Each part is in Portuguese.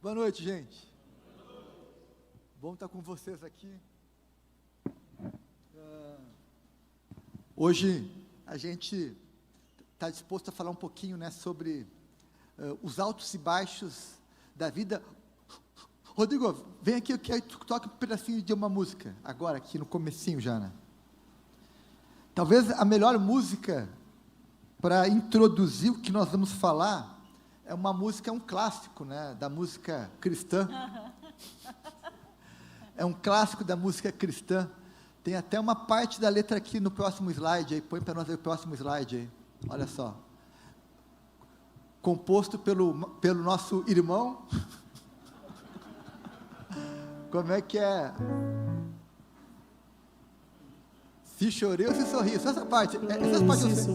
Boa noite, gente. Bom estar com vocês aqui. Hoje a gente está disposto a falar um pouquinho, né, sobre os altos e baixos da vida. Rodrigo, vem aqui, eu quero que tu toque um pedacinho de uma música, agora, aqui no comecinho já, né? Talvez a melhor música para introduzir o que nós vamos falar é uma música, um clássico, né, da música cristã. É um clássico da música cristã. Tem até uma parte da letra aqui no próximo slide, aí, põe para nós aí o próximo slide aí, olha só. Composto pelo nosso irmão. Como é que é? Se chorei ou se sorri, só essa parte. Essas partes eu sei.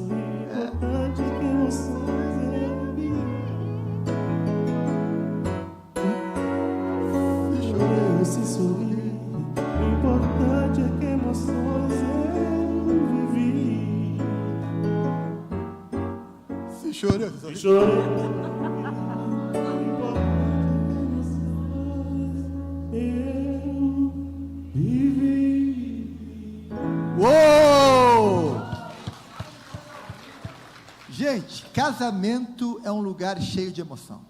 Se sorrir, o importante é que emoções eu vivi. Se chorei, se Se chorei, eu vivi. Uou! Gente, casamento é um lugar cheio de emoção.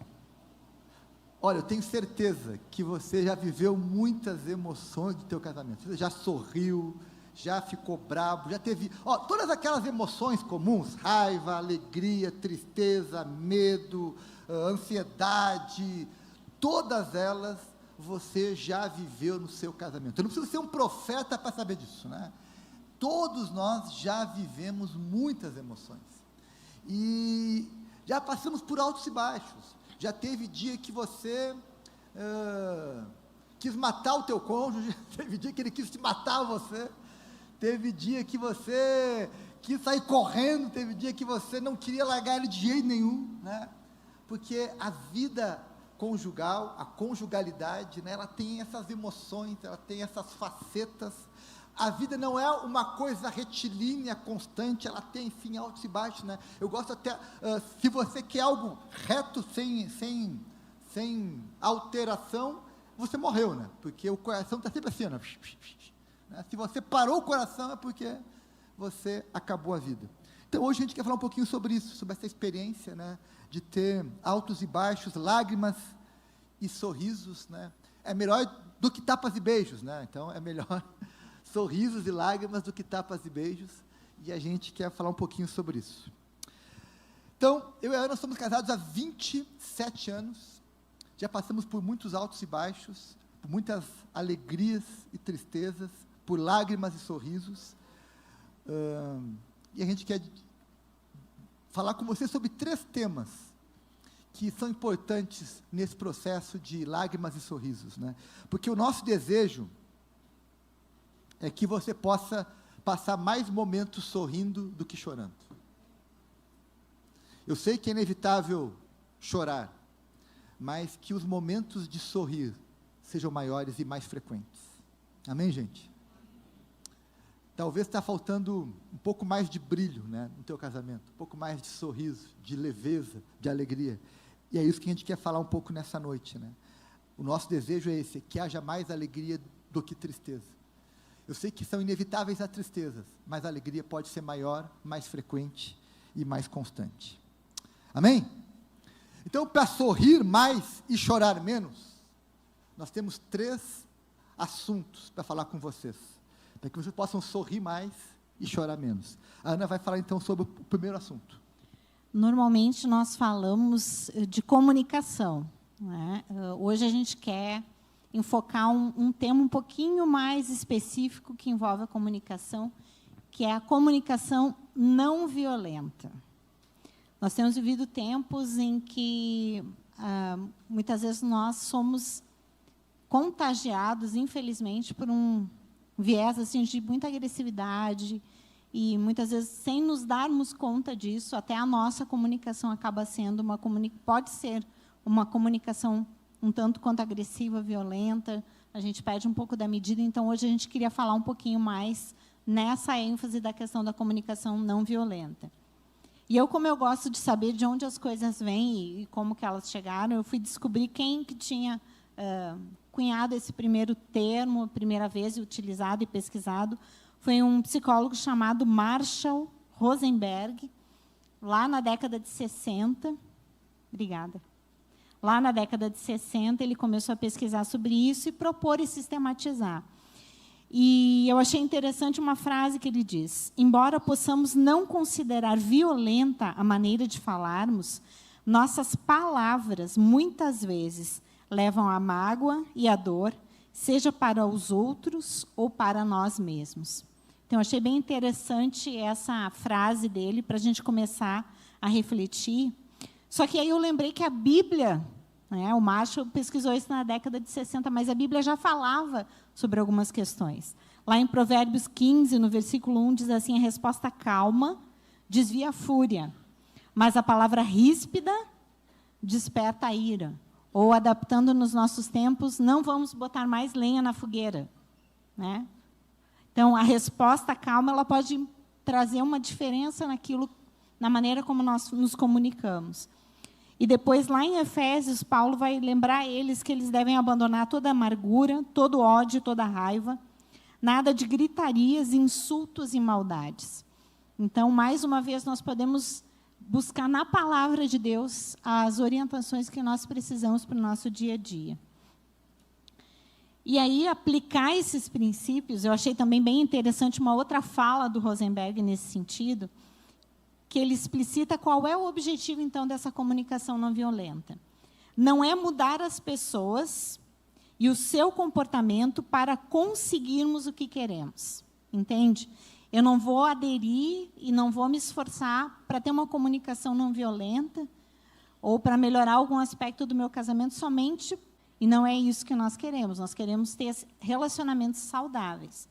Olha, eu tenho certeza que você já viveu muitas emoções do teu casamento. Você já sorriu, já ficou bravo, já teve... todas aquelas emoções comuns, raiva, alegria, tristeza, medo, ansiedade, todas elas você já viveu no seu casamento. Eu não preciso ser um profeta para saber disso, né? Todos nós já vivemos muitas emoções. E já passamos por altos e baixos. Já teve dia que você quis matar o teu cônjuge, teve dia que ele quis te matar você, teve dia que você quis sair correndo, teve dia que você não queria largar ele de jeito nenhum, né? Porque a vida conjugal, a conjugalidade, né, ela tem essas emoções, ela tem essas facetas. A vida não é uma coisa retilínea, constante, ela tem, enfim, altos e baixos, né? Eu gosto até, se você quer algo reto, sem alteração, você morreu, né? Porque o coração está sempre assim, né? Se você parou o coração, é porque você acabou a vida. Então, hoje a gente quer falar um pouquinho sobre isso, sobre essa experiência, né, de ter altos e baixos, lágrimas e sorrisos, né? É melhor do que tapas e beijos, né? Então, é melhor... sorrisos e lágrimas do que tapas e beijos, e a gente quer falar um pouquinho sobre isso. Então, eu e a Ana somos casados há 27 anos, já passamos por muitos altos e baixos, por muitas alegrias e tristezas, por lágrimas e sorrisos, e a gente quer falar com você sobre 3 temas, que são importantes nesse processo de lágrimas e sorrisos, né? Porque o nosso desejo é que você possa passar mais momentos sorrindo do que chorando. Eu sei que é inevitável chorar, mas que os momentos de sorrir sejam maiores e mais frequentes. Amém, gente? Talvez está faltando um pouco mais de brilho, né, no teu casamento, um pouco mais de sorriso, de leveza, de alegria. E é isso que a gente quer falar um pouco nessa noite, né? O nosso desejo é esse, que haja mais alegria do que tristeza. Eu sei que são inevitáveis as tristezas, mas a alegria pode ser maior, mais frequente e mais constante. Amém? Então, para sorrir mais e chorar menos, nós temos 3 assuntos para falar com vocês, para que vocês possam sorrir mais e chorar menos. A Ana vai falar então sobre o primeiro assunto. Normalmente nós falamos de comunicação, né? Hoje a gente quer enfocar um tema um pouquinho mais específico que envolve a comunicação, que é a comunicação não violenta. Nós temos vivido tempos em que, muitas vezes, nós somos contagiados, infelizmente, por um viés assim, de muita agressividade, e, muitas vezes, sem nos darmos conta disso, até a nossa comunicação acaba sendo pode ser uma comunicação um tanto quanto agressiva, violenta, a gente perde um pouco da medida. Então, hoje a gente queria falar um pouquinho mais nessa ênfase da questão da comunicação não violenta. E eu, como eu gosto de saber de onde as coisas vêm e como que elas chegaram, eu fui descobrir quem que tinha cunhado esse primeiro termo, primeira vez utilizado e pesquisado, foi um psicólogo chamado Marshall Rosenberg, lá na década de 60. Obrigada. Lá na década de 60, ele começou a pesquisar sobre isso e propor e sistematizar. E eu achei interessante uma frase que ele diz: embora possamos não considerar violenta a maneira de falarmos, nossas palavras, muitas vezes, levam à mágoa e à dor, seja para os outros ou para nós mesmos. Então, eu achei bem interessante essa frase dele, para a gente começar a refletir. Só que aí eu lembrei que a Bíblia, né, o Marshall pesquisou isso na década de 60, mas a Bíblia já falava sobre algumas questões. Lá em Provérbios 15, no versículo 1, diz assim: a resposta calma desvia a fúria, mas a palavra ríspida desperta a ira. Ou, adaptando nos nossos tempos, não vamos botar mais lenha na fogueira, né? Então, a resposta calma, ela pode trazer uma diferença naquilo, na maneira como nós nos comunicamos. E depois, lá em Efésios, Paulo vai lembrar eles que eles devem abandonar toda amargura, todo ódio, toda raiva, nada de gritarias, insultos e maldades. Então, mais uma vez, nós podemos buscar na palavra de Deus as orientações que nós precisamos para o nosso dia a dia. E aí, aplicar esses princípios, eu achei também bem interessante uma outra fala do Rosenberg nesse sentido, que ele explicita qual é o objetivo, então, dessa comunicação não violenta. Não é mudar as pessoas e o seu comportamento para conseguirmos o que queremos. Entende? Eu não vou aderir e não vou me esforçar para ter uma comunicação não violenta ou para melhorar algum aspecto do meu casamento somente. E não é isso que nós queremos. Nós queremos ter relacionamentos saudáveis.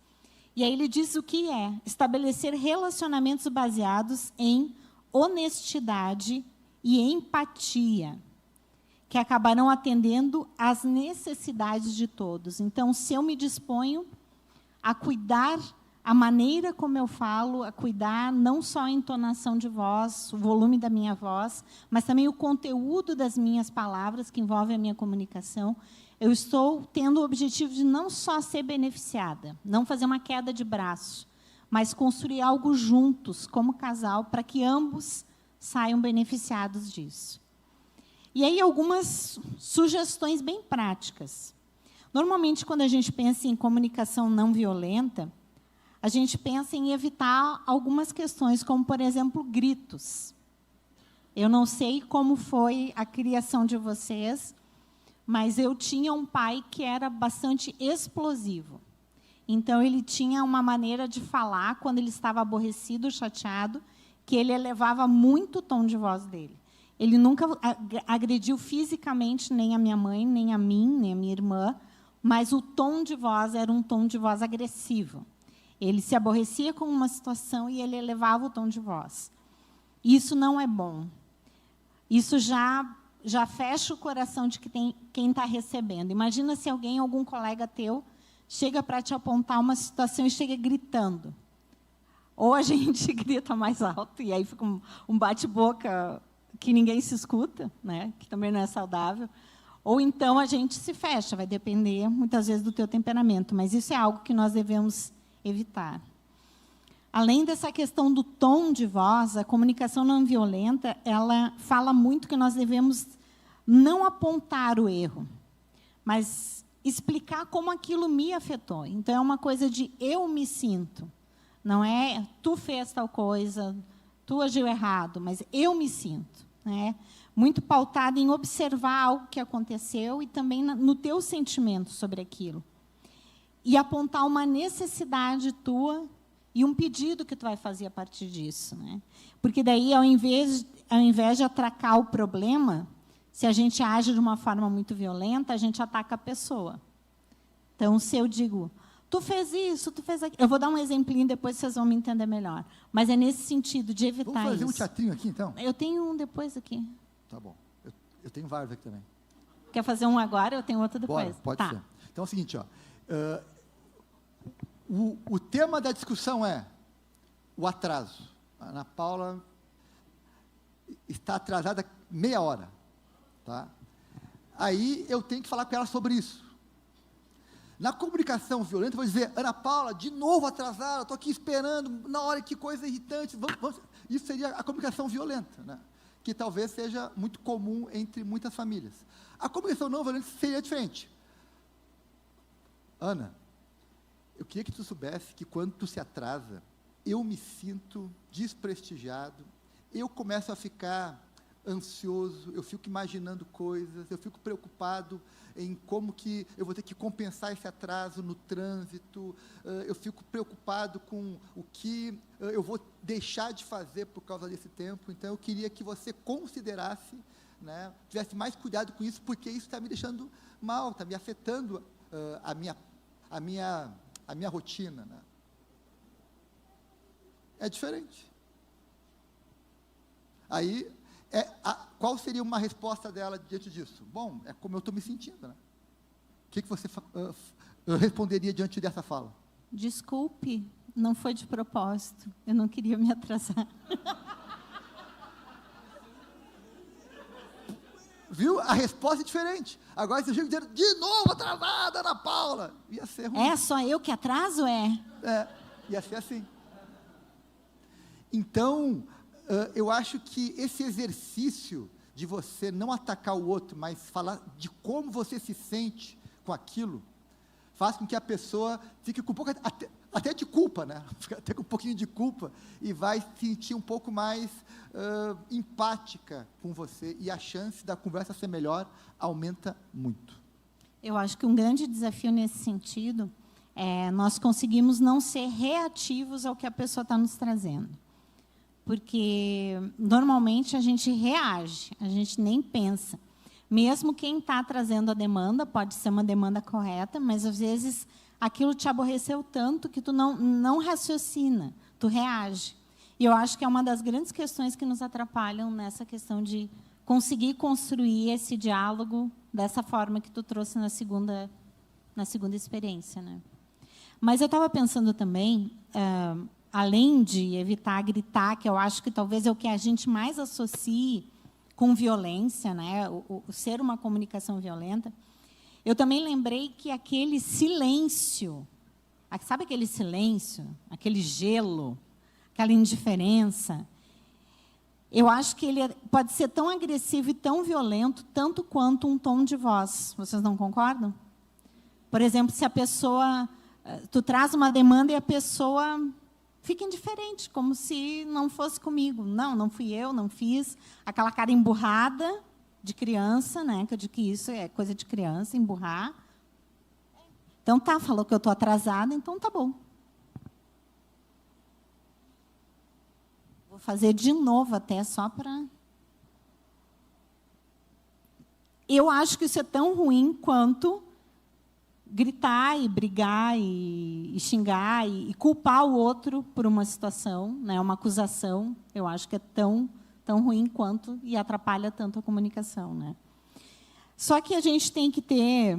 E aí ele diz o que é: estabelecer relacionamentos baseados em honestidade e empatia, que acabarão atendendo às necessidades de todos. Então, se eu me disponho a cuidar a maneira como eu falo, a cuidar não só a entonação de voz, o volume da minha voz, mas também o conteúdo das minhas palavras, que envolve a minha comunicação, eu estou tendo o objetivo de não só ser beneficiada, não fazer uma queda de braço, mas construir algo juntos, como casal, para que ambos saiam beneficiados disso. E aí, algumas sugestões bem práticas. Normalmente, quando a gente pensa em comunicação não violenta, a gente pensa em evitar algumas questões, como, por exemplo, gritos. Eu não sei como foi a criação de vocês, mas eu tinha um pai que era bastante explosivo. Então, ele tinha uma maneira de falar, quando ele estava aborrecido, chateado, que ele elevava muito o tom de voz dele. Ele nunca agrediu fisicamente nem a minha mãe, nem a mim, nem a minha irmã, mas o tom de voz era um tom de voz agressivo. Ele se aborrecia com uma situação e ele elevava o tom de voz. Isso não é bom. Isso já fecha o coração de quem está recebendo. Imagina se algum colega teu, chega para te apontar uma situação e chega gritando. Ou a gente grita mais alto, e aí fica um bate-boca que ninguém se escuta, né? Que também não é saudável. Ou então a gente se fecha, vai depender, muitas vezes, do teu temperamento. Mas isso é algo que nós devemos evitar. Além dessa questão do tom de voz, a comunicação não violenta, ela fala muito que nós devemos não apontar o erro, mas explicar como aquilo me afetou. Então, é uma coisa de eu me sinto. Não é tu fez tal coisa, tu agiu errado, mas eu me sinto. Né? Muito pautado em observar algo que aconteceu e também no teu sentimento sobre aquilo. E apontar uma necessidade tua e um pedido que tu vai fazer a partir disso. Né? Porque daí, ao invés de atracar o problema, se a gente age de uma forma muito violenta, a gente ataca a pessoa. Então, se eu digo, tu fez isso, tu fez aquilo. Eu vou dar um exemplinho, depois vocês vão me entender melhor. Mas é nesse sentido, de evitar isso. Vamos fazer um teatrinho aqui, então? Eu tenho um depois aqui. Tá bom. Eu tenho vários aqui também. Quer fazer um agora? Eu tenho outro depois. Pode ser. Então, é o seguinte, ó. O tema da discussão é o atraso. A Ana Paula está atrasada meia hora, tá? Aí eu tenho que falar com ela sobre isso. Na comunicação violenta, eu vou dizer, Ana Paula, de novo atrasada, estou aqui esperando, na hora, que coisa irritante. Isso seria a comunicação violenta, né? Que talvez seja muito comum entre muitas famílias. A comunicação não violenta seria diferente. Ana, eu queria que tu soubesse que quando tu se atrasa, eu me sinto desprestigiado, eu começo a ficar ansioso, eu fico imaginando coisas, eu fico preocupado em como que eu vou ter que compensar esse atraso no trânsito, eu fico preocupado com o que eu vou deixar de fazer por causa desse tempo. Então, eu queria que você considerasse, né, tivesse mais cuidado com isso, porque isso está me deixando mal, está me afetando a minha rotina, né? É diferente. Aí, qual seria uma resposta dela diante disso? Bom, é como eu estou me sentindo, né? O que você responderia diante dessa fala? Desculpe, não foi de propósito, eu não queria me atrasar. Viu? A resposta é diferente. Agora, se eu chego dizendo, de novo atrasada, Ana Paula, ia ser ruim. É só eu que atraso, Ia ser assim. Então, eu acho que esse exercício de você não atacar o outro, mas falar de como você se sente com aquilo, faz com que a pessoa fique com um pouco, até de culpa, né? Fica até com um pouquinho de culpa, e vai se sentir um pouco mais empática com você, e a chance da conversa ser melhor aumenta muito. Eu acho que um grande desafio nesse sentido é nós conseguimos não ser reativos ao que a pessoa está nos trazendo. Porque, normalmente, a gente reage, a gente nem pensa. Mesmo quem está trazendo a demanda, pode ser uma demanda correta, mas, às vezes, aquilo te aborreceu tanto que tu não raciocina, tu reage. E eu acho que é uma das grandes questões que nos atrapalham nessa questão de conseguir construir esse diálogo dessa forma que tu trouxe na segunda experiência, né? Mas eu estava pensando também, além de evitar gritar, que eu acho que talvez é o que a gente mais associe com violência, né? O ser uma comunicação violenta, eu também lembrei que aquele silêncio, sabe aquele silêncio, aquele gelo, aquela indiferença, eu acho que ele pode ser tão agressivo e tão violento, tanto quanto um tom de voz. Vocês não concordam? Por exemplo, se a pessoa... Tu traz uma demanda e a pessoa fica indiferente, como se não fosse comigo. Não fui eu, não fiz. Aquela cara emburrada de criança, né? Que eu digo que isso é coisa de criança, emburrar. Então, falou que eu estou atrasada, então tá bom. Vou fazer de novo até só para... Eu acho que isso é tão ruim quanto gritar e brigar e xingar e culpar o outro por uma situação, né, uma acusação. Eu acho que é tão ruim quanto e atrapalha tanto a comunicação, né? Só que a gente tem que ter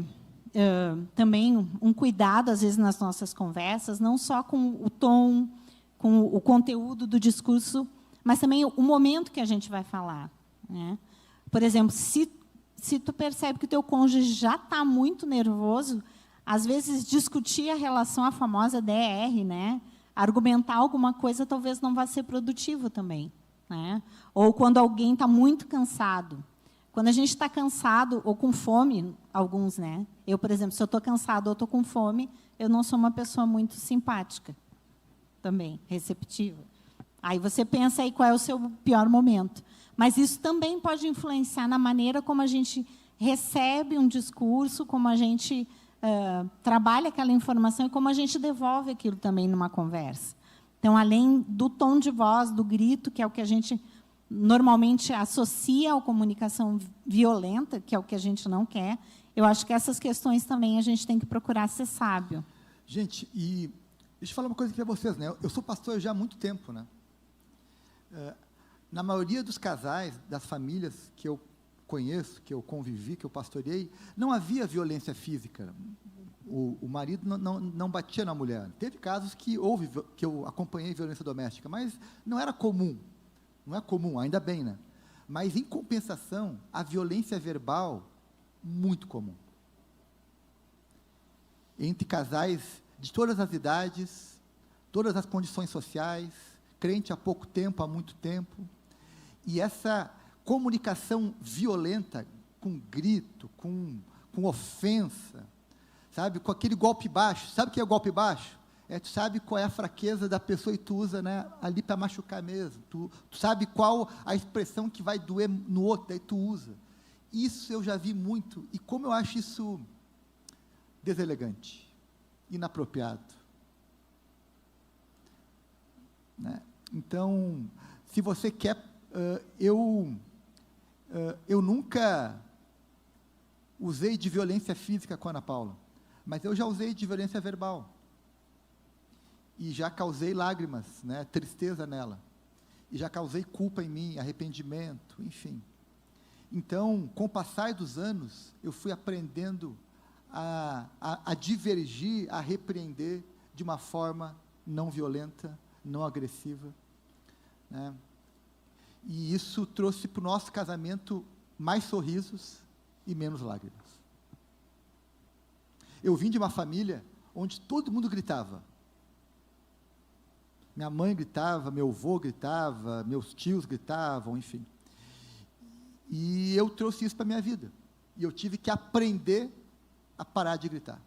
também um cuidado, às vezes, nas nossas conversas, não só com o tom, com o conteúdo do discurso, mas também o momento que a gente vai falar, né? Por exemplo, se tu percebe que o teu cônjuge já está muito nervoso, às vezes discutir a relação, a famosa DR, né? Argumentar alguma coisa talvez não vá ser produtivo também, né? Ou quando alguém está muito cansado. Quando a gente está cansado ou com fome, alguns, né? Eu, por exemplo, se eu estou cansado ou estou com fome, eu não sou uma pessoa muito simpática também, receptiva. Aí você pensa aí qual é o seu pior momento. Mas isso também pode influenciar na maneira como a gente recebe um discurso, como a gente trabalha aquela informação e como a gente devolve aquilo também numa conversa. Então, além do tom de voz, do grito, que é o que a gente normalmente associa à comunicação violenta, que é o que a gente não quer, eu acho que essas questões também a gente tem que procurar ser sábio. Gente, e deixa eu falar uma coisa aqui para vocês, né? Eu sou pastor já há muito tempo, né? Na maioria dos casais, das famílias que eu conheço, que eu convivi, que eu pastoreei, não havia violência física. O marido não batia na mulher. Teve casos que eu acompanhei violência doméstica, mas não era comum. Não é comum, ainda bem, né? Mas, em compensação, a violência verbal, muito comum. Entre casais de todas as idades, todas as condições sociais, crente há pouco tempo, há muito tempo. E essa comunicação violenta, com grito, com ofensa, sabe, com aquele golpe baixo. Sabe o que é golpe baixo? Tu sabe qual é a fraqueza da pessoa e tu usa, né, ali para machucar mesmo. Tu sabe qual a expressão que vai doer no outro, daí tu usa. Isso eu já vi muito, e como eu acho isso deselegante, inapropriado. Né? Então, se você quer, eu nunca usei de violência física com a Ana Paula, mas eu já usei de violência verbal. E já causei lágrimas, né, tristeza nela. E já causei culpa em mim, arrependimento, enfim. Então, com o passar dos anos, eu fui aprendendo a divergir, a repreender de uma forma não violenta, não agressiva. Né? E isso trouxe para o nosso casamento mais sorrisos e menos lágrimas. Eu vim de uma família onde todo mundo gritava. Minha mãe gritava, meu avô gritava, meus tios gritavam, enfim. E eu trouxe isso para a minha vida. E eu tive que aprender a parar de gritar.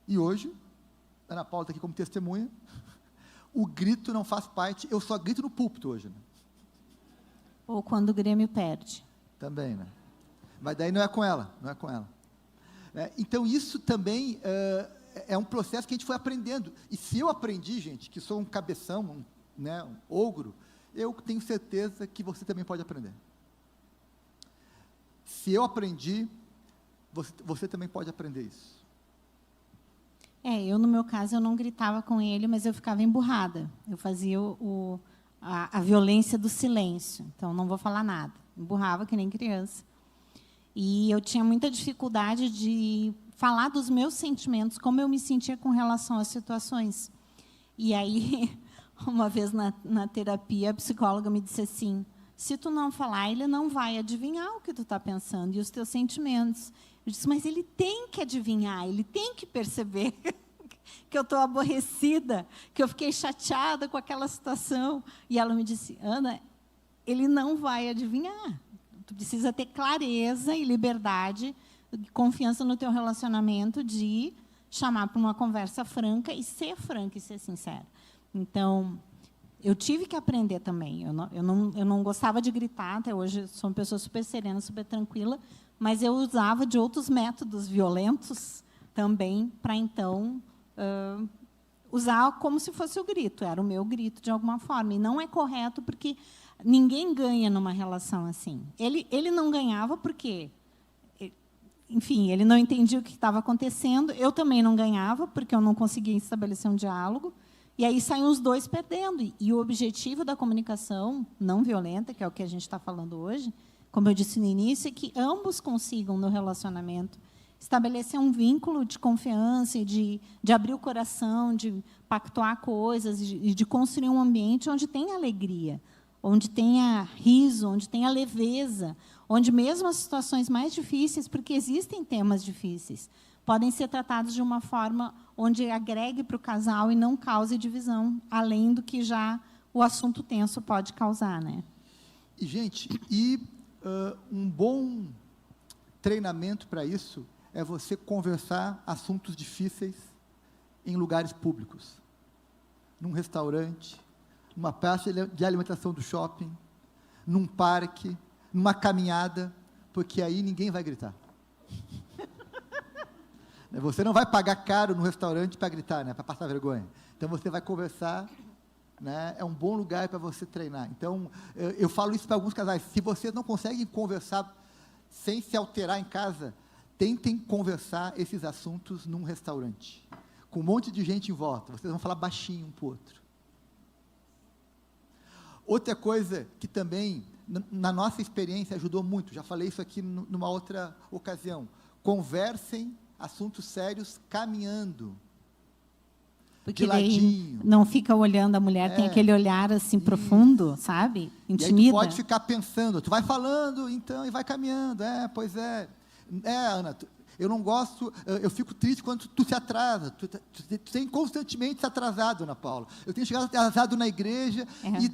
E hoje, a Ana Paula está aqui como testemunha, o grito não faz parte, eu só grito no púlpito hoje. Né? Ou quando o Grêmio perde. Também, né? Mas daí não é com ela, não é com ela. Então, isso também é um processo que a gente foi aprendendo. E se eu aprendi, gente, que sou um cabeção, um ogro, eu tenho certeza que você também pode aprender. Se eu aprendi, você também pode aprender isso. Eu, no meu caso, eu não gritava com ele, mas eu ficava emburrada. Eu fazia a violência do silêncio. Então, não vou falar nada. Emburrava que nem criança. E eu tinha muita dificuldade de falar dos meus sentimentos, como eu me sentia com relação às situações. E aí, uma vez na terapia, a psicóloga me disse assim, se tu não falar, ele não vai adivinhar o que tu está pensando e os teus sentimentos. Eu disse, mas ele tem que adivinhar, ele tem que perceber que eu estou aborrecida, que eu fiquei chateada com aquela situação. E ela me disse, Ana, ele não vai adivinhar. Tu precisa ter clareza e liberdade, confiança no teu relacionamento de chamar para uma conversa franca e ser sincera. Então, eu tive que aprender também. Eu não gostava de gritar, até hoje sou uma pessoa super serena, super tranquila, mas eu usava de outros métodos violentos também para, então, usar como se fosse o grito. Era o meu grito, de alguma forma. E não é correto, porque ninguém ganha numa relação assim. Ele não ganhava porque, enfim, ele não entendia o que estava acontecendo. Eu também não ganhava, porque eu não conseguia estabelecer um diálogo. E aí saem os dois perdendo. E o objetivo da comunicação não violenta, que é o que a gente está falando hoje, como eu disse no início, é que ambos consigam, no relacionamento, estabelecer um vínculo de confiança e de abrir o coração, de pactuar coisas, e de construir um ambiente onde tem alegria, onde tenha riso, onde tenha leveza, onde mesmo as situações mais difíceis, porque existem temas difíceis, podem ser tratados de uma forma onde agregue para o casal e não cause divisão, além do que já o assunto tenso pode causar. Né? E, gente, um bom treinamento para isso é você conversar assuntos difíceis em lugares públicos, num restaurante, numa praça de alimentação do shopping, num parque, numa caminhada, porque aí ninguém vai gritar. Você não vai pagar caro no restaurante para gritar, né, para passar vergonha. Então, você vai conversar, né, é um bom lugar para você treinar. Então, eu falo isso para alguns casais, se vocês não conseguem conversar sem se alterar em casa, tentem conversar esses assuntos num restaurante, com um monte de gente em volta, vocês vão falar baixinho um para o outro. Outra coisa que também, na nossa experiência, ajudou muito, já falei isso aqui numa outra ocasião, conversem assuntos sérios caminhando. Porque de daí ladinho. não fica olhando a mulher, tem aquele olhar assim profundo, sabe? E aí Intimida. tu pode ficar pensando, tu vai falando, então, e vai caminhando. Pois é. Ana, eu não gosto, eu fico triste quando tu se atrasa. Tu tem constantemente se atrasado, Ana Paula. Eu tenho chegado atrasado na igreja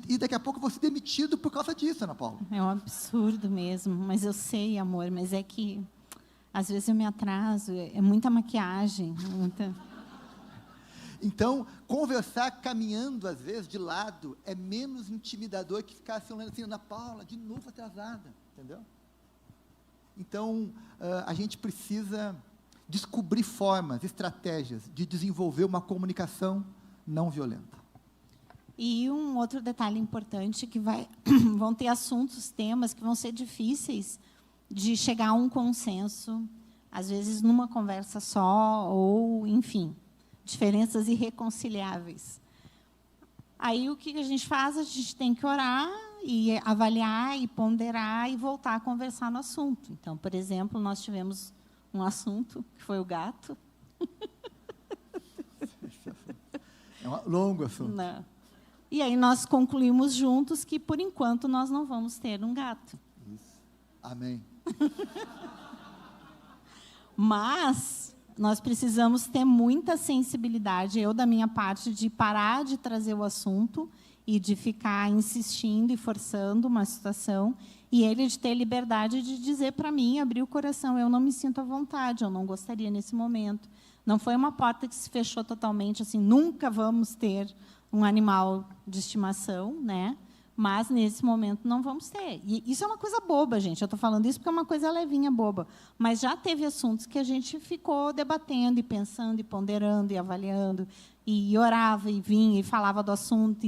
e daqui a pouco eu vou ser demitido por causa disso, Ana Paula. É um absurdo mesmo, mas eu sei, amor, mas é que às vezes eu me atraso, é muita maquiagem, muita... Então, conversar caminhando, às vezes, de lado, é menos intimidador que ficar assim, olhando assim, Ana Paula, de novo atrasada, entendeu? Então, a gente precisa descobrir formas, estratégias de desenvolver uma comunicação não violenta. E um outro detalhe importante que vão ter assuntos, temas que vão ser difíceis de chegar a um consenso, às vezes numa conversa só, ou, enfim, diferenças irreconciliáveis. Aí, o que a gente faz? A gente tem que orar e avaliar e ponderar e voltar a conversar no assunto. Então, por exemplo, nós tivemos um assunto, que foi o gato. É um longo assunto. Não. E aí nós concluímos juntos que, por enquanto, nós não vamos ter um gato. Isso. Amém. Mas nós precisamos ter muita sensibilidade, eu da minha parte, de parar de trazer o assunto e de ficar insistindo e forçando uma situação, e ele de ter liberdade de dizer para mim, abrir o coração, eu não me sinto à vontade, eu não gostaria nesse momento. Não foi uma porta que se fechou totalmente, assim, nunca vamos ter um animal de estimação, né? Mas, nesse momento, não vamos ter. E isso é uma coisa boba, gente. Eu estou falando isso porque é uma coisa levinha, boba. Mas já teve assuntos que a gente ficou debatendo, e pensando, e ponderando, e avaliando, e orava, e vinha, e falava do assunto,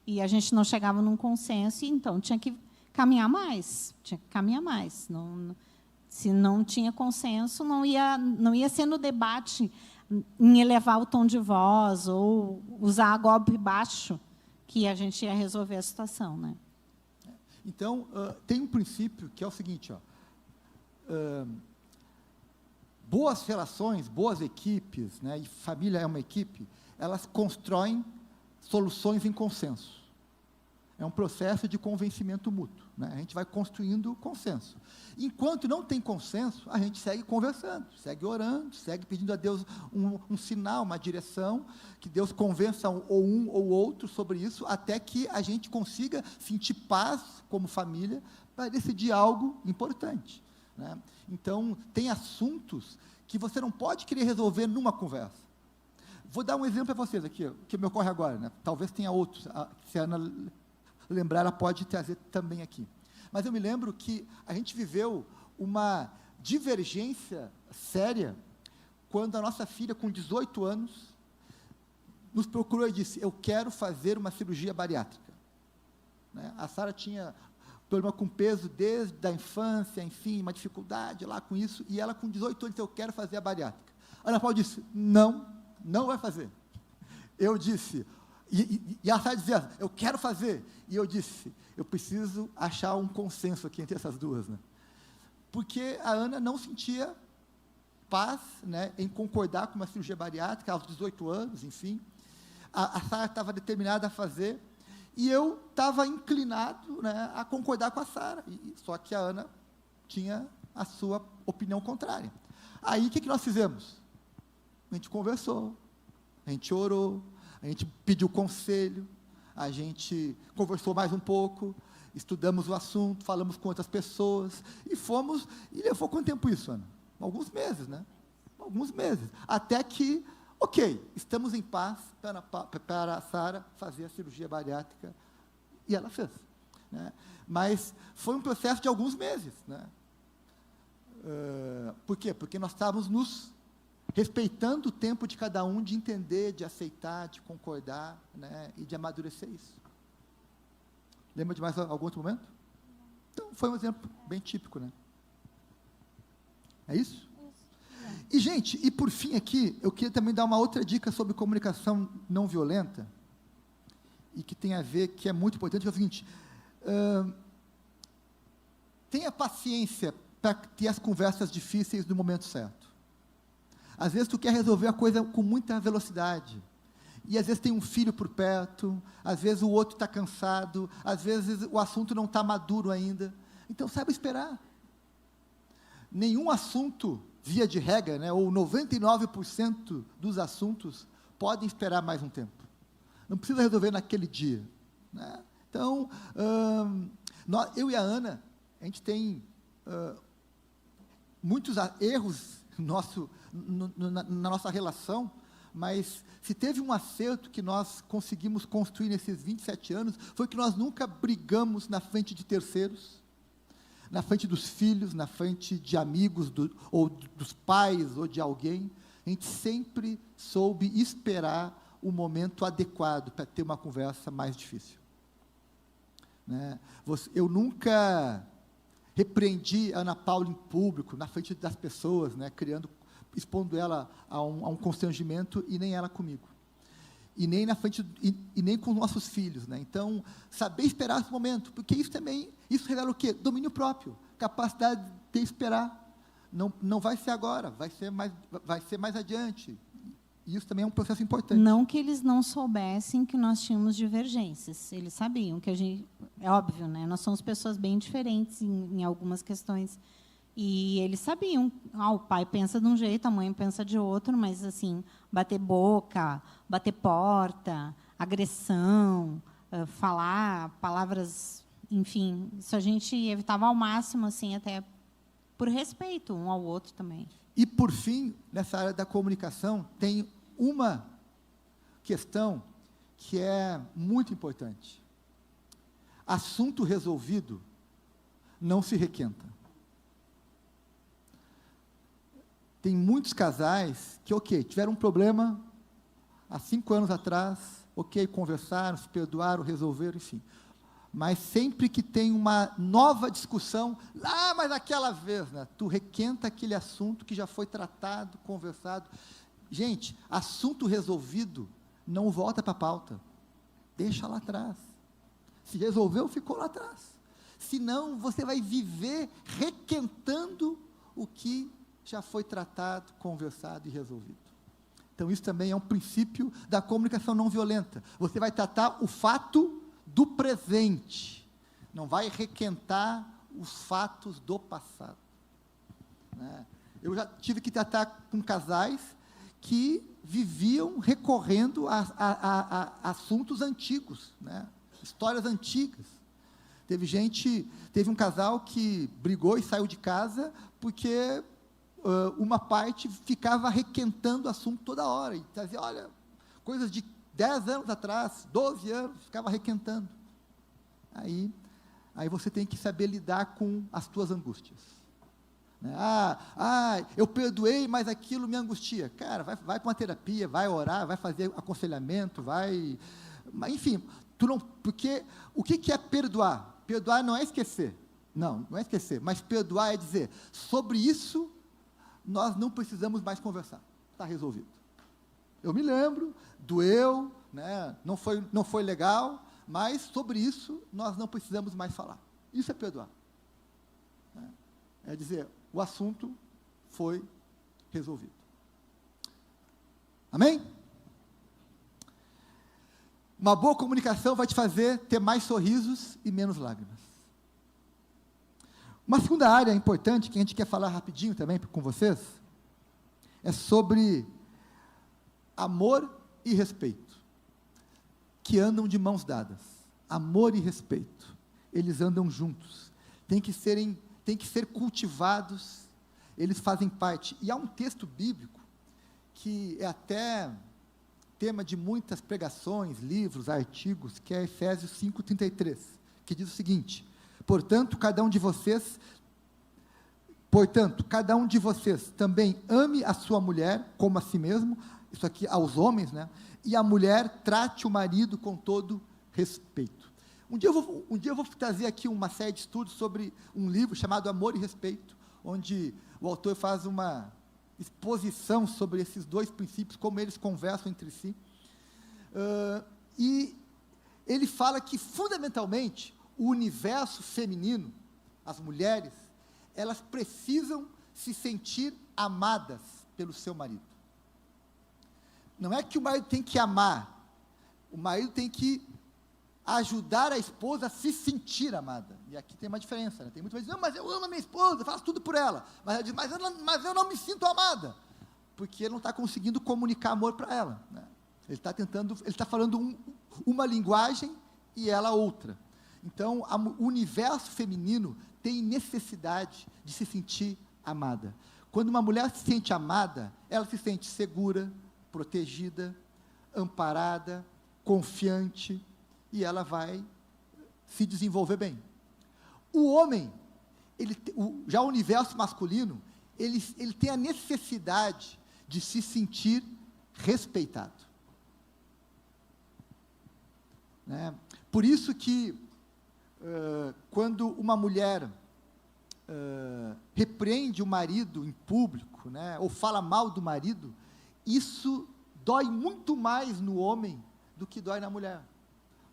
e a gente não chegava num consenso, e, então, tinha que caminhar mais. Tinha que caminhar mais. Se não tinha consenso, não ia ser no debate em elevar o tom de voz, ou usar golpe baixo, que a gente ia resolver a situação, né? Então, tem um princípio que é o seguinte, boas relações, boas equipes, né, e família é uma equipe, elas constroem soluções em consenso. É um processo de convencimento mútuo, né? A gente vai construindo consenso. Enquanto não tem consenso, a gente segue conversando, segue orando, segue pedindo a Deus um sinal, uma direção, que Deus convença ou um ou outro sobre isso, até que a gente consiga sentir paz como família para decidir algo importante, né? Então, tem assuntos que você não pode querer resolver numa conversa. Vou dar um exemplo para vocês aqui, que me ocorre agora, né? Talvez tenha outros, se a Ana lembrar, ela pode trazer também aqui. Mas eu me lembro que a gente viveu uma divergência séria quando a nossa filha, com 18 anos, nos procurou e disse, eu quero fazer uma cirurgia bariátrica, né? A Sara tinha problema com peso desde a infância, enfim, uma dificuldade lá com isso, e ela com 18 anos disse, eu quero fazer a bariátrica. A Ana Paula disse, não vai fazer. Eu disse... E a Sara dizia, eu quero fazer. E eu disse, eu preciso achar um consenso aqui entre essas duas, né? Porque a Ana não sentia paz, né, em concordar com uma cirurgia bariátrica aos 18 anos, enfim. A Sara estava determinada a fazer, e eu estava inclinado, né, a concordar com a Sara. Só que a Ana tinha a sua opinião contrária. Aí, o que nós fizemos? A gente conversou, a gente orou, a gente pediu conselho, a gente conversou mais um pouco, estudamos o assunto, falamos com outras pessoas, e fomos, e levou quanto tempo isso, Ana? Alguns meses, né? Alguns meses. Até que, ok, estamos em paz para a Sara fazer a cirurgia bariátrica, e ela fez, né? Mas foi um processo de alguns meses, né? Por quê? Porque nós estávamos nos respeitando o tempo de cada um, de entender, de aceitar, de concordar, né, e de amadurecer isso. Lembra de mais algum outro momento? Então, foi um exemplo bem típico, né? É isso? E, gente, e por fim aqui, eu queria também dar uma outra dica sobre comunicação não violenta, e que tem a ver, que é muito importante, que é o seguinte, tenha paciência para ter as conversas difíceis no momento certo. Às vezes tu quer resolver a coisa com muita velocidade, e às vezes tem um filho por perto, às vezes o outro está cansado, às vezes o assunto não está maduro ainda. Então, saiba esperar. Nenhum assunto, via de regra, né, ou 99% dos assuntos, podem esperar mais um tempo. Não precisa resolver naquele dia, né? Então, eu e a Ana, a gente tem muitos erros na nossa relação, mas se teve um acerto que nós conseguimos construir nesses 27 anos, foi que nós nunca brigamos na frente de terceiros, na frente dos filhos, na frente de amigos, ou dos pais, ou de alguém. A gente sempre soube esperar o momento adequado para ter uma conversa mais difícil, né? Eu nunca repreendi a Ana Paula em público, na frente das pessoas, né, expondo ela a um constrangimento, e nem ela comigo. E nem na frente, e nem com nossos filhos, né? Então, saber esperar esse momento, porque isso revela o quê? Domínio próprio, capacidade de esperar. Não vai ser agora, vai ser mais adiante. E isso também é um processo importante. Não que eles não soubessem que nós tínhamos divergências, eles sabiam que a gente, é óbvio, né? Nós somos pessoas bem diferentes em algumas questões, e eles sabiam, o pai pensa de um jeito, a mãe pensa de outro, mas assim, bater boca, bater porta, agressão, falar palavras, enfim, isso a gente evitava ao máximo, assim, até por respeito um ao outro também. E, por fim, nessa área da comunicação, tem uma questão que é muito importante. Assunto resolvido não se requenta. Tem muitos casais que, tiveram um problema há 5 anos atrás, conversaram, se perdoaram, resolveram, enfim. Mas sempre que tem uma nova discussão, mas aquela vez, né, tu requenta aquele assunto que já foi tratado, conversado. Gente, assunto resolvido não volta para a pauta. Deixa lá atrás. Se resolveu, ficou lá atrás. Senão, você vai viver requentando o que já foi tratado, conversado e resolvido. Então, isso também é um princípio da comunicação não violenta. Você vai tratar o fato do presente, não vai requentar os fatos do passado, né? Eu já tive que tratar com casais que viviam recorrendo a assuntos antigos, né? Histórias antigas. Teve um casal que brigou e saiu de casa porque uma parte ficava requentando o assunto toda hora, e dizia, olha, coisas de 10 anos atrás, 12 anos, ficava requentando. Aí você tem que saber lidar com as tuas angústias, né? Eu perdoei, mas aquilo me angustia. Cara, vai para uma terapia, vai orar, vai fazer aconselhamento, enfim, porque o que é perdoar? Perdoar não é esquecer. Não é esquecer, mas perdoar é dizer, sobre isso, nós não precisamos mais conversar. Está resolvido. Eu me lembro, doeu, né? não foi legal, mas sobre isso nós não precisamos mais falar. Isso é perdoar, né? É dizer, o assunto foi resolvido. Amém? Uma boa comunicação vai te fazer ter mais sorrisos e menos lágrimas. Uma segunda área importante, que a gente quer falar rapidinho também com vocês, é sobre amor e respeito, que andam de mãos dadas. Amor e respeito, eles andam juntos, tem que ser cultivados, eles fazem parte. E há um texto bíblico, que é até tema de muitas pregações, livros, artigos, que é Efésios 5:33, que diz o seguinte, portanto, cada um de vocês também ame a sua mulher como a si mesmo, isso aqui aos homens, né? E a mulher trate o marido com todo respeito. Um dia eu vou trazer aqui uma série de estudos sobre um livro chamado Amor e Respeito, onde o autor faz uma exposição sobre esses dois princípios, como eles conversam entre si. E ele fala que, fundamentalmente, o universo feminino, as mulheres, elas precisam se sentir amadas pelo seu marido. Não é que o marido tem que amar O marido tem que ajudar a esposa a se sentir amada. E aqui tem uma diferença, né? Tem muita gente que diz, não, mas eu amo a minha esposa, eu faço tudo por ela. Mas ela diz, mas eu não me sinto amada. Porque ele não está conseguindo comunicar amor para ela, né? Ele está falando uma linguagem e ela outra. Então, o universo feminino tem necessidade de se sentir amada. Quando uma mulher se sente amada, ela se sente segura, protegida, amparada, confiante, e ela vai se desenvolver bem. O homem, já o universo masculino, ele tem a necessidade de se sentir respeitado. Né? Por isso que, quando uma mulher repreende o marido em público, né, ou fala mal do marido, isso dói muito mais no homem do que dói na mulher.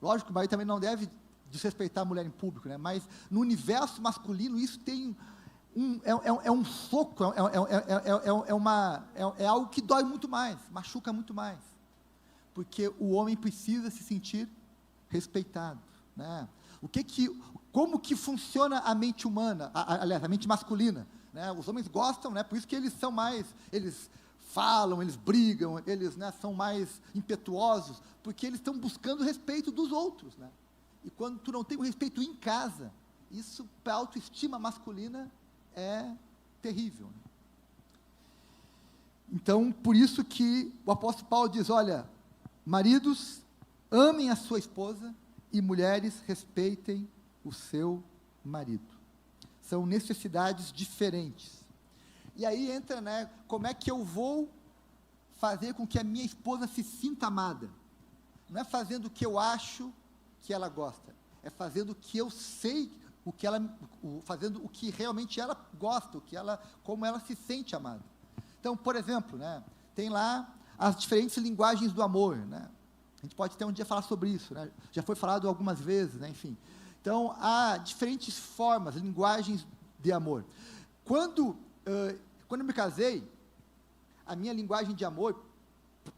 Lógico que o marido também não deve desrespeitar a mulher em público, né? Mas no universo masculino isso tem um soco, é algo que dói muito mais, machuca muito mais, porque o homem precisa se sentir respeitado, né? Como que funciona a mente humana, aliás, a mente masculina, né? Os homens gostam, né? Por isso que eles são mais, eles falam, eles brigam, eles, né, são mais impetuosos, porque eles estão buscando o respeito dos outros, né? E quando tu não tem o respeito em casa, isso para a autoestima masculina é terrível, né? Então, por isso que o apóstolo Paulo diz, olha, maridos, amem a sua esposa, e mulheres, respeitem o seu marido. São necessidades diferentes. E aí entra, né, como é que eu vou fazer com que a minha esposa se sinta amada? Não é fazendo o que eu acho que ela gosta, é fazendo o que eu sei, fazendo o que realmente ela gosta, como ela se sente amada. Então, por exemplo, né, tem lá as diferentes linguagens do amor, né? A gente pode até um dia falar sobre isso, né? Já foi falado algumas vezes, né? Enfim. Então, há diferentes formas, linguagens de amor. Quando eu me casei, a minha linguagem de amor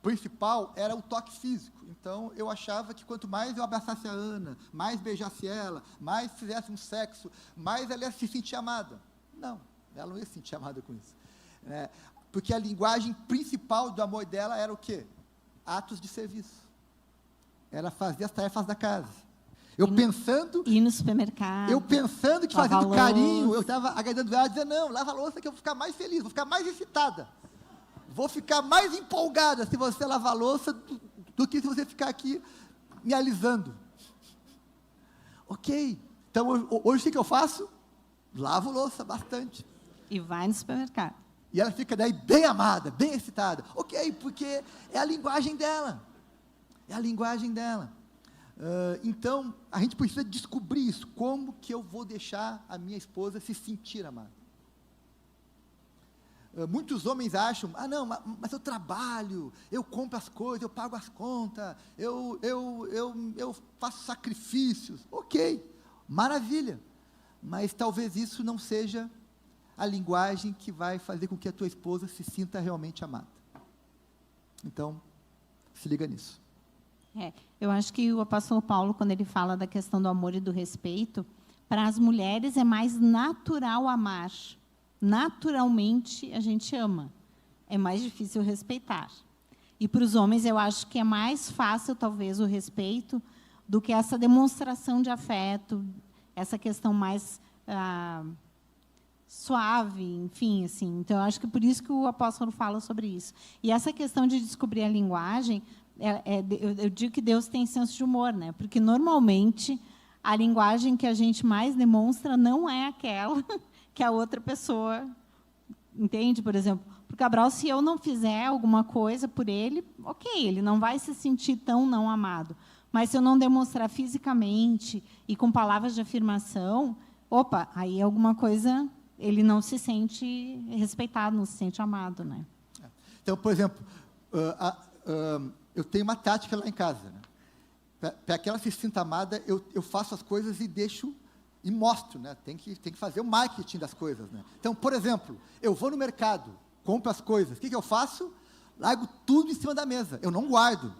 principal era o toque físico. Então, eu achava que quanto mais eu abraçasse a Ana, mais beijasse ela, mais fizesse um sexo, mais ela ia se sentir amada. Não, ela não ia se sentir amada com isso, né? Porque a linguagem principal do amor dela era o quê? Atos de serviço. Ela fazia as tarefas da casa. Ir no supermercado. Eu pensando que fazendo carinho, eu estava agradando ela, dizendo, não, lava a louça que eu vou ficar mais feliz, vou ficar mais excitada. Vou ficar mais empolgada se você lavar a louça do que se você ficar aqui me alisando. Ok. Então, hoje o que eu faço? Lavo louça bastante. E vai no supermercado. E ela fica daí bem amada, bem excitada. Ok, porque é a linguagem dela. É a linguagem dela. Então, a gente precisa descobrir isso. Como que eu vou deixar a minha esposa se sentir amada? Muitos homens acham, não, mas eu trabalho, eu compro as coisas, eu pago as contas, eu faço sacrifícios. Ok, maravilha. Mas talvez isso não seja a linguagem que vai fazer com que a tua esposa se sinta realmente amada. Então, se liga nisso. Eu acho que o apóstolo Paulo, quando ele fala da questão do amor e do respeito, para as mulheres é mais natural amar. Naturalmente a gente ama. É mais difícil respeitar. E para os homens eu acho que é mais fácil, talvez, o respeito do que essa demonstração de afeto, essa questão mais suave, enfim, assim. Então, eu acho que por isso que o apóstolo fala sobre isso. E essa questão de descobrir a linguagem, eu digo que Deus tem senso de humor, né? Porque, normalmente, a linguagem que a gente mais demonstra não é aquela que a outra pessoa entende. Por exemplo, para o Cabral, se eu não fizer alguma coisa por ele, ok, ele não vai se sentir tão não amado. Mas se eu não demonstrar fisicamente e com palavras de afirmação, aí alguma coisa, ele não se sente respeitado, não se sente amado, né? Então, por exemplo, eu tenho uma tática lá em casa, né? Para que ela se sinta amada, eu faço as coisas e deixo e mostro, né? Tem que fazer o marketing das coisas, né? Então, por exemplo, eu vou no mercado, compro as coisas, o que eu faço? Largo tudo em cima da mesa, eu não guardo.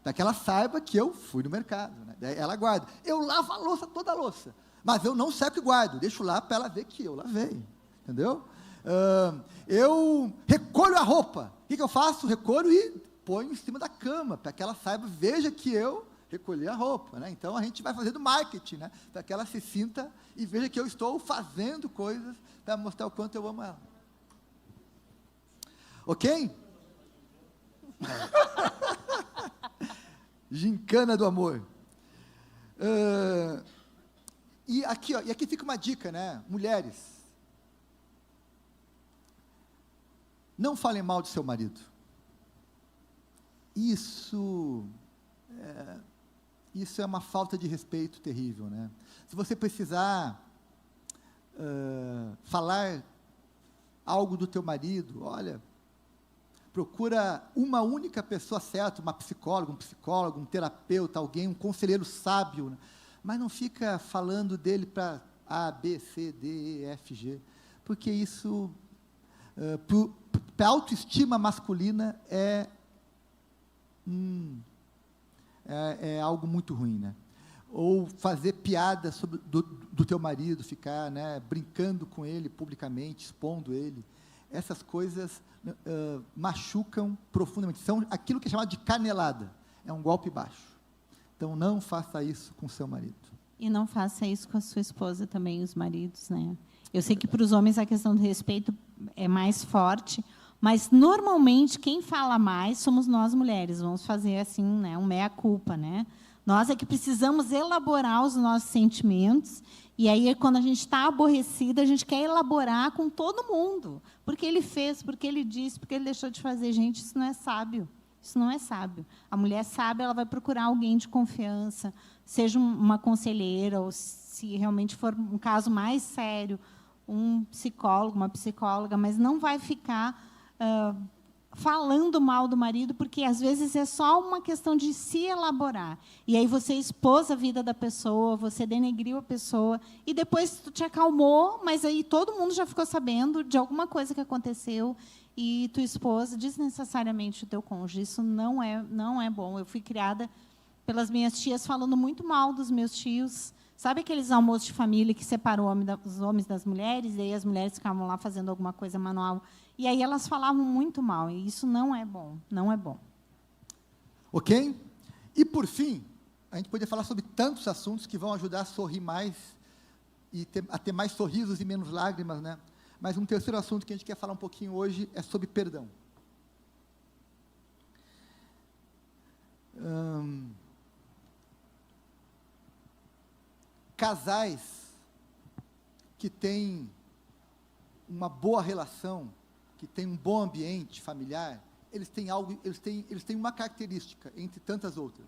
Para que ela saiba que eu fui no mercado, né? Daí ela guarda. Eu lavo a louça, toda a louça, mas eu não seco e guardo, deixo lá para ela ver que eu lavei, entendeu? Eu recolho a roupa, o que eu faço? Recolho e ponho em cima da cama, para que ela saiba, veja que eu recolhi a roupa, né? Então a gente vai fazendo marketing, né? Para que ela se sinta e veja que eu estou fazendo coisas para mostrar o quanto eu amo ela. Ok? Gincana do amor. E aqui fica uma dica, né? Mulheres, não falem mal do seu marido. Isso é uma falta de respeito terrível, né? Se você precisar falar algo do teu marido, olha, procura uma única pessoa certa, uma psicóloga, um psicólogo, um terapeuta, alguém, um conselheiro sábio, né? Mas não fica falando dele para A, B, C, D, E, F, G, porque isso, para a autoestima masculina, é algo muito ruim, né? Ou fazer piada do teu marido, ficar, né, brincando com ele publicamente, expondo ele. Essas coisas machucam profundamente. São aquilo que é chamado de canelada. É um golpe baixo. Então, não faça isso com seu marido. E não faça isso com a sua esposa também, os maridos, né? Eu sei que para os homens a questão do respeito é mais forte, mas normalmente quem fala mais somos nós mulheres. Vamos fazer assim, né, um meia-culpa, né? Nós é que precisamos elaborar os nossos sentimentos, e aí, quando a gente está aborrecida, a gente quer elaborar com todo mundo. Porque ele fez, porque ele disse, porque ele deixou de fazer. Gente, isso não é sábio. Isso não é sábio. A mulher sábia, ela vai procurar alguém de confiança, seja uma conselheira, ou se realmente for um caso mais sério, um psicólogo, uma psicóloga, mas não vai ficar falando mal do marido, porque às vezes é só uma questão de se elaborar. E aí você expôs a vida da pessoa, você denegriu a pessoa, e depois tu te acalmou, mas aí todo mundo já ficou sabendo de alguma coisa que aconteceu, e tu expôs desnecessariamente o teu cônjuge. Isso não é bom. Eu fui criada pelas minhas tias falando muito mal dos meus tios. Sabe aqueles almoços de família que separam os homens das mulheres, e aí as mulheres ficavam lá fazendo alguma coisa manual, e aí elas falavam muito mal, e isso não é bom, não é bom. Ok? E, por fim, a gente poderia falar sobre tantos assuntos que vão ajudar a sorrir mais, e a ter mais sorrisos e menos lágrimas, né? Mas um terceiro assunto que a gente quer falar um pouquinho hoje é sobre perdão. Casais que têm uma boa relação, que têm um bom ambiente familiar, eles têm uma característica, entre tantas outras,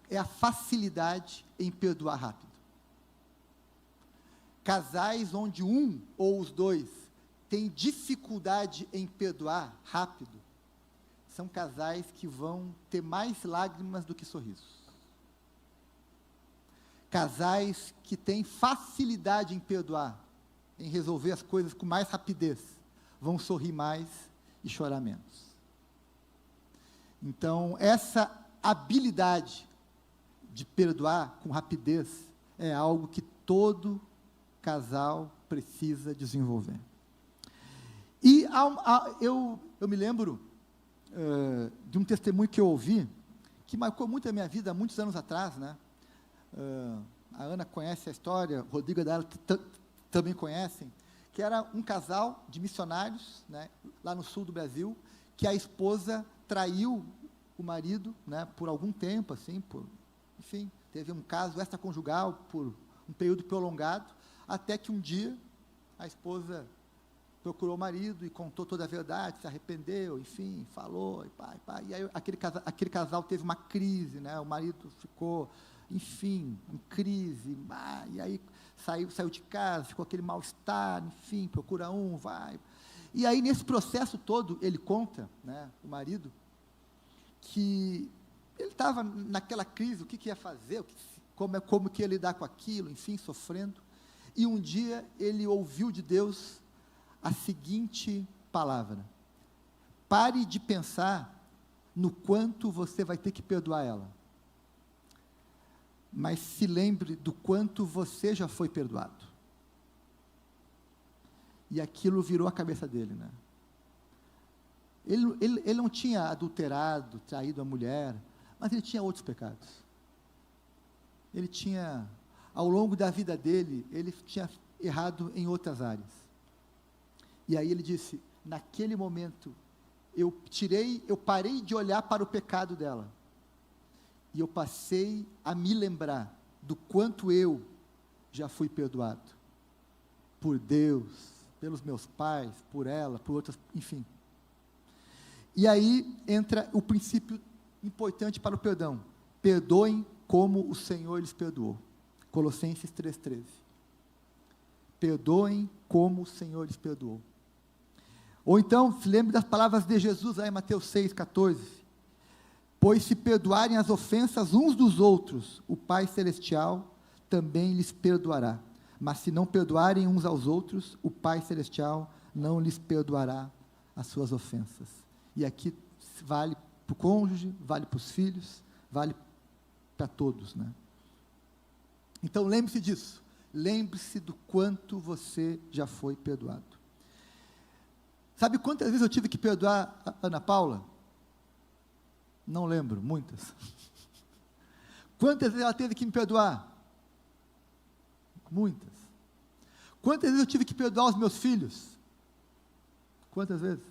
é a facilidade em perdoar rápido. Casais onde um ou os dois têm dificuldade em perdoar rápido, são casais que vão ter mais lágrimas do que sorrisos. Casais que têm facilidade em perdoar, em resolver as coisas com mais rapidez, vão sorrir mais e chorar menos. Então, essa habilidade de perdoar com rapidez é algo que todo casal precisa desenvolver. E eu me lembro de um testemunho que eu ouvi, que marcou muito a minha vida há muitos anos atrás, né? A Ana conhece a história, o Rodrigo e a Dara também conhecem, que era um casal de missionários, né, lá no sul do Brasil, que a esposa traiu o marido, né, por algum tempo, assim, enfim, teve um caso extraconjugal por um período prolongado, até que um dia a esposa procurou o marido e contou toda a verdade, se arrependeu, enfim, falou, e aí aquele casal teve uma crise, né, o marido ficou, enfim, em crise, e aí saiu de casa, ficou aquele mal-estar, enfim, procura vai. E aí, nesse processo todo, ele conta, né, o marido, que ele estava naquela crise, o que ia fazer, como que ia lidar com aquilo, enfim, sofrendo. E um dia ele ouviu de Deus a seguinte palavra: pare de pensar no quanto você vai ter que perdoar ela. Mas se lembre do quanto você já foi perdoado. E aquilo virou a cabeça dele, né? Ele não tinha adulterado, traído a mulher, mas ele tinha outros pecados. Ele tinha, ao longo da vida dele, ele tinha errado em outras áreas. E aí ele disse, naquele momento, eu parei de olhar para o pecado dela. E eu passei a me lembrar do quanto eu já fui perdoado. Por Deus, pelos meus pais, por ela, por outras, enfim. E aí entra o princípio importante para o perdão. Perdoem como o Senhor lhes perdoou. Colossenses 3,13. Perdoem como o Senhor lhes perdoou. Ou então, se lembre das palavras de Jesus lá em Mateus 6,14. Pois se perdoarem as ofensas uns dos outros, o Pai Celestial também lhes perdoará. Mas se não perdoarem uns aos outros, o Pai Celestial não lhes perdoará as suas ofensas. E aqui vale para o cônjuge, vale para os filhos, vale para todos, né? Então lembre-se disso. Lembre-se do quanto você já foi perdoado. Sabe quantas vezes eu tive que perdoar a Ana Paula? Não lembro, muitas. Quantas vezes ela teve que me perdoar? Muitas. Quantas vezes eu tive que perdoar os meus filhos? Quantas vezes?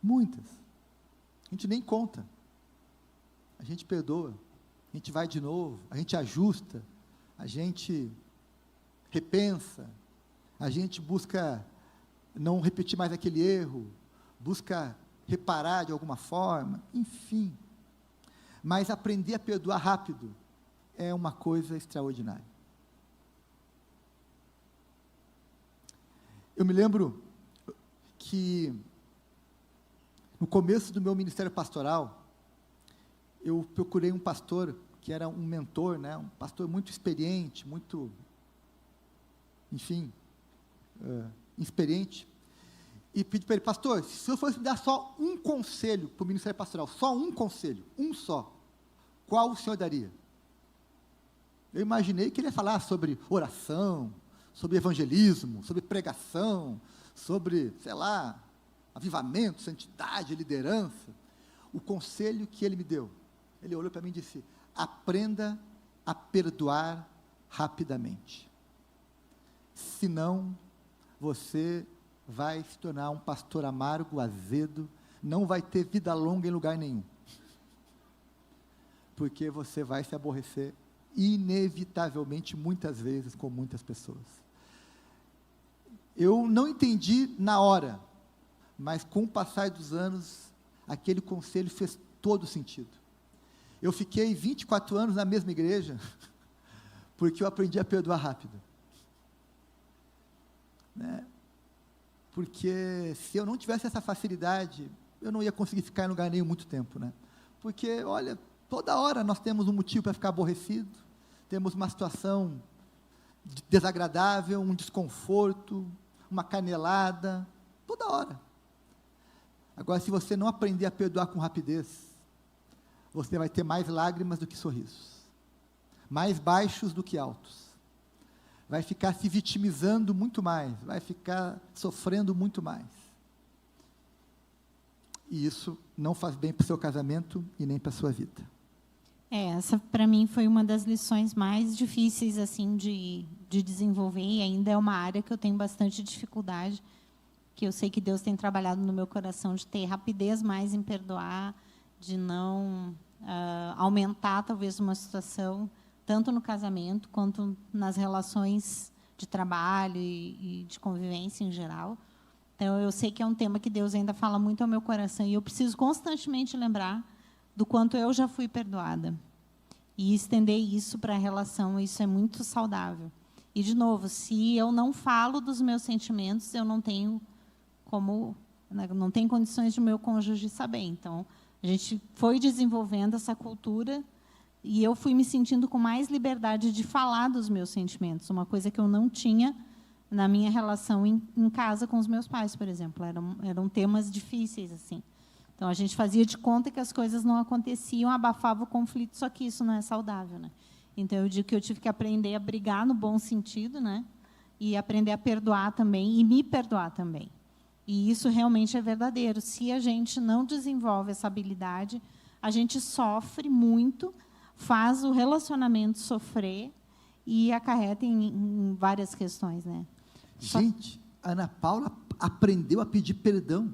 Muitas. A gente nem conta. A gente perdoa. A gente vai de novo. A gente ajusta. A gente repensa. A gente busca não repetir mais aquele erro. Busca reparar de alguma forma. Enfim. Mas aprender a perdoar rápido é uma coisa extraordinária. Eu me lembro que no começo do meu ministério pastoral, eu procurei um pastor que era um mentor, né, um pastor muito experiente, muito, enfim, experiente, e pedi para ele, pastor, se eu fosse me dar só um conselho para o ministério pastoral, só um conselho, um só, qual o senhor daria? Eu imaginei que ele ia falar sobre oração, sobre evangelismo, sobre pregação, sobre, sei lá, avivamento, santidade, liderança. O conselho que ele me deu, ele olhou para mim e disse, aprenda a perdoar rapidamente. Senão, você vai se tornar um pastor amargo, azedo, não vai ter vida longa em lugar nenhum. Porque você vai se aborrecer inevitavelmente, muitas vezes, com muitas pessoas. Eu não entendi na hora, mas com o passar dos anos, aquele conselho fez todo sentido. Eu fiquei 24 anos na mesma igreja, porque eu aprendi a perdoar rápido. Né? Porque se eu não tivesse essa facilidade, eu não ia conseguir ficar em lugar nenhum muito tempo, né? Porque, olha, toda hora nós temos um motivo para ficar aborrecido, temos uma situação desagradável, um desconforto, uma canelada, toda hora. Agora, se você não aprender a perdoar com rapidez, você vai ter mais lágrimas do que sorrisos, mais baixos do que altos, vai ficar se vitimizando muito mais, vai ficar sofrendo muito mais. E isso não faz bem para o seu casamento e nem para a sua vida. Essa, para mim, foi uma das lições mais difíceis assim, de desenvolver, e ainda é uma área que eu tenho bastante dificuldade, que eu sei que Deus tem trabalhado no meu coração, de ter rapidez mais em perdoar, de não aumentar, talvez, uma situação, tanto no casamento, quanto nas relações de trabalho e de convivência em geral. Então, eu sei que é um tema que Deus ainda fala muito ao meu coração, e eu preciso constantemente lembrar do quanto eu já fui perdoada. E estender isso para a relação, isso é muito saudável. E, de novo, se eu não falo dos meus sentimentos, eu não tenho condições de meu cônjuge saber. Então, a gente foi desenvolvendo essa cultura e eu fui me sentindo com mais liberdade de falar dos meus sentimentos, uma coisa que eu não tinha na minha relação em casa com os meus pais, por exemplo. Eram temas difíceis, assim. Então, a gente fazia de conta que as coisas não aconteciam, abafava o conflito, só que isso não é saudável, né? Então, eu digo que eu tive que aprender a brigar no bom sentido, né? E aprender a perdoar também, e me perdoar também. E isso realmente é verdadeiro. Se a gente não desenvolve essa habilidade, a gente sofre muito, faz o relacionamento sofrer e acarreta em várias questões, né? Gente, a Ana Paula aprendeu a pedir perdão.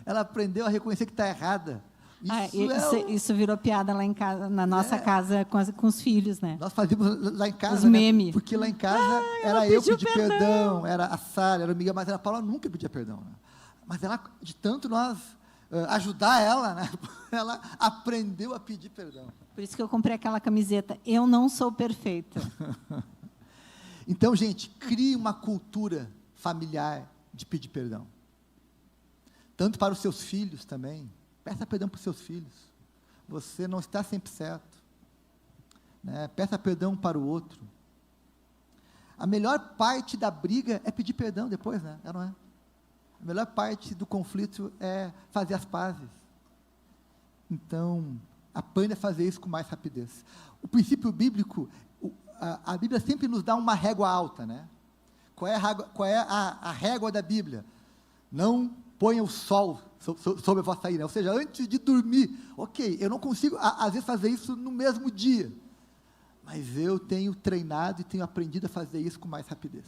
Ela aprendeu a reconhecer que está errada. Isso virou piada lá em casa, na nossa casa, com os filhos, né? Nós fazíamos lá em casa, os memes. Né? Porque lá em casa era eu pedir perdão, era a Sara, era o Miguel, mas a Ana Paula nunca pedia perdão. Né? Mas ela, de tanto nós ajudar ela, né? Ela aprendeu a pedir perdão. Por isso que eu comprei aquela camiseta, eu não sou perfeita. Então, gente, crie uma cultura familiar de pedir perdão. Tanto para os seus filhos também. Peça perdão para os seus filhos. Você não está sempre certo. Né? Peça perdão para o outro. A melhor parte da briga é pedir perdão depois, né? Não é? A melhor parte do conflito é fazer as pazes. Então, aprenda a fazer isso com mais rapidez. O princípio bíblico, a Bíblia sempre nos dá uma régua alta, né? Qual é a régua da Bíblia? Não ponha o sol sobre a vossa ira. Ou seja, antes de dormir, ok, eu não consigo, às vezes, fazer isso no mesmo dia, mas eu tenho treinado e tenho aprendido a fazer isso com mais rapidez.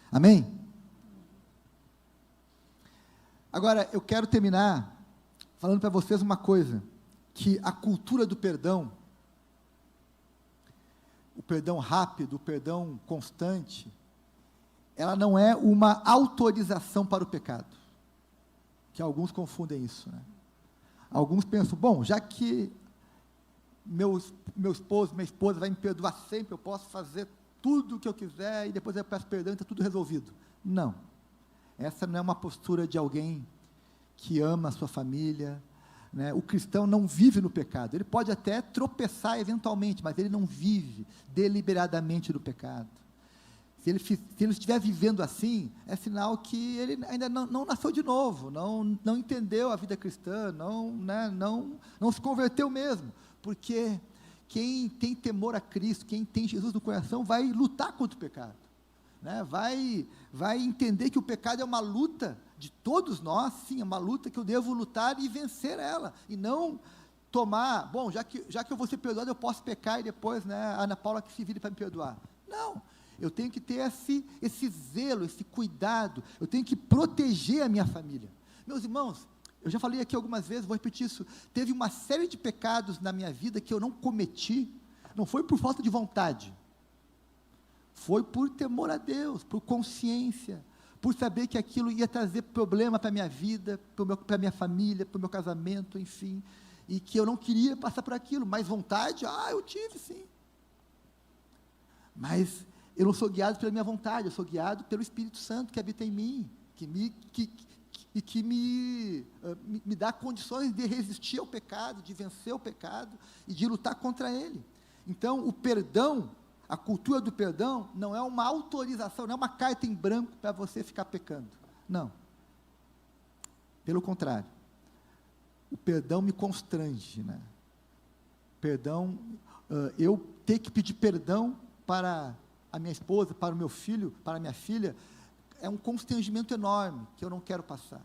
Amém? Agora, eu quero terminar falando para vocês uma coisa, que a cultura do perdão, o perdão rápido, o perdão constante, ela não é uma autorização para o pecado, que alguns confundem isso, né? Alguns pensam, bom, já que meu esposo, minha esposa vai me perdoar sempre, eu posso fazer tudo o que eu quiser, e depois eu peço perdão e está tudo resolvido. Não, essa não é uma postura de alguém que ama a sua família, né? O cristão não vive no pecado, ele pode até tropeçar eventualmente, mas ele não vive deliberadamente no pecado. Se ele estiver vivendo assim, é sinal que ele ainda não nasceu de novo, não entendeu a vida cristã, não se converteu mesmo, porque quem tem temor a Cristo, quem tem Jesus no coração, vai lutar contra o pecado, né? Vai entender que o pecado é uma luta de todos nós, sim, é uma luta que eu devo lutar e vencer ela, e não tomar, bom, já que eu vou ser perdoado, eu posso pecar e depois, né, a Ana Paula que se vire para me perdoar. Não, eu tenho que ter esse zelo, esse cuidado, eu tenho que proteger a minha família. Meus irmãos, eu já falei aqui algumas vezes, vou repetir isso, teve uma série de pecados na minha vida que eu não cometi, não foi por falta de vontade, foi por temor a Deus, por consciência, por saber que aquilo ia trazer problema para a minha vida, para a minha família, para o meu casamento, enfim, e que eu não queria passar por aquilo, mas vontade, eu tive sim, mas eu não sou guiado pela minha vontade, eu sou guiado pelo Espírito Santo que habita em mim, que me dá condições de resistir ao pecado, de vencer o pecado e de lutar contra ele. Então, o perdão, a cultura do perdão, não é uma autorização, não é uma carta em branco para você ficar pecando. Não. Pelo contrário. O perdão me constrange, né? Perdão, eu ter que pedir perdão para a minha esposa, para o meu filho, para a minha filha, é um constrangimento enorme, que eu não quero passar.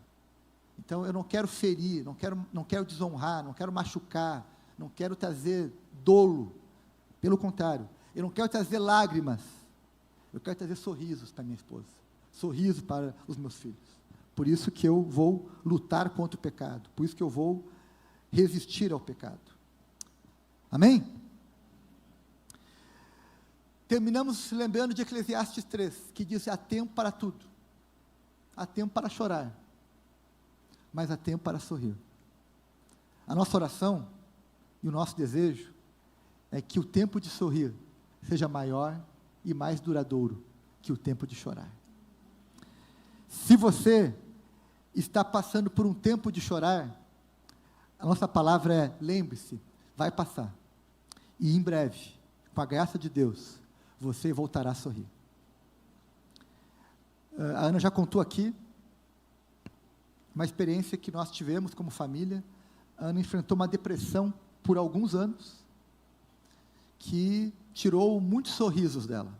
Então, eu não quero ferir, não quero desonrar, não quero machucar, não quero trazer dolo. Pelo contrário, eu não quero trazer lágrimas, eu quero trazer sorrisos para minha esposa, sorrisos para os meus filhos. Por isso que eu vou lutar contra o pecado, por isso que eu vou resistir ao pecado. Amém? Terminamos lembrando de Eclesiastes 3, que diz, há tempo para tudo, há tempo para chorar, mas há tempo para sorrir. A nossa oração e o nosso desejo é que o tempo de sorrir seja maior e mais duradouro que o tempo de chorar. Se você está passando por um tempo de chorar, a nossa palavra é, lembre-se, vai passar, e em breve, com a graça de Deus, você voltará a sorrir. A Ana já contou aqui uma experiência que nós tivemos como família. A Ana enfrentou uma depressão por alguns anos, que tirou muitos sorrisos dela.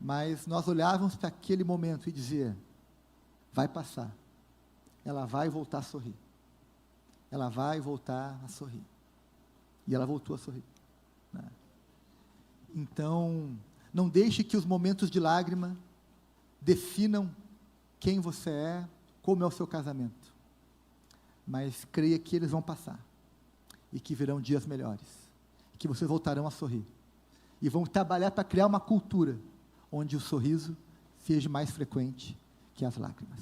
Mas nós olhávamos para aquele momento e dizia, vai passar. Ela vai voltar a sorrir. Ela vai voltar a sorrir. E ela voltou a sorrir. Né? Então, não deixe que os momentos de lágrima definam quem você é, como é o seu casamento. Mas creia que eles vão passar. E que virão dias melhores. Que vocês voltarão a sorrir. E vão trabalhar para criar uma cultura onde o sorriso seja mais frequente que as lágrimas.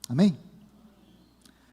Amém?